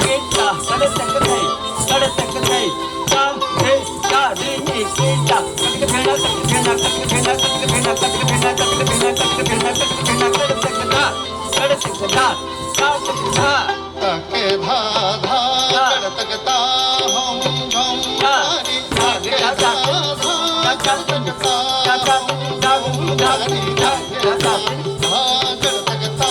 Get तगता हम हम धारी धागे धा धा तगता हम धारी धागे धा धागड़ तगता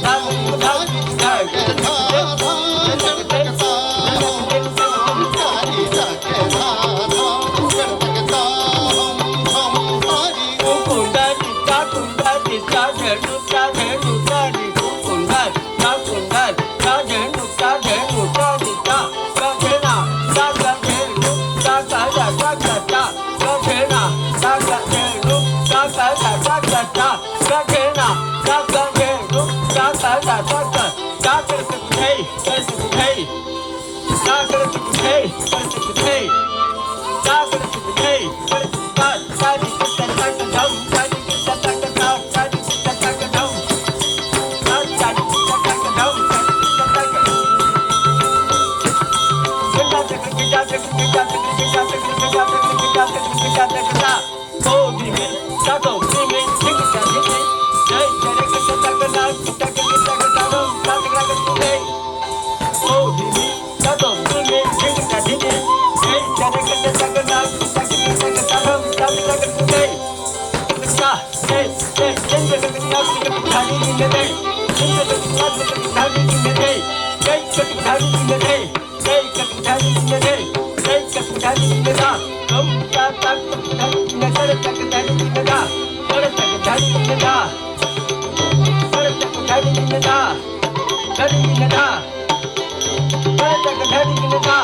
हम धारी धागे धा धागड़ तगता हम धारी धागे धा धागड़ तगता हम धारी कुंडा चिता झेंडू झेंडू धारी कुंडा झेंडू झेंडू धारी ता झेना ता झेंडू ता ता ता झेना ता झेंडू ता ता ता झेना ता झेंडू ता ता ता करत हे ता करत हे ता करत हे ता सारी किता धम सारी किता धम सारी किता धम सारी किता धम ओ दिमे ता तो दिमे किता दिमे जय जय किता धम किता धम ता करत ओ दिमे ता तो दिमे किता दिमे जय जय किता धम किता धम ता करत जय जय जय जय धारी दिन दे धारी दिन दे जय धारी दिन दे जय धारी दिन दे जय धारी दिन दा हम ता तक धारी दिन कर तक धारी दिन दा कर तक धारी दिन दा कर तक धारी दिन दा धारी दिन दा कर तक धारी दिन दा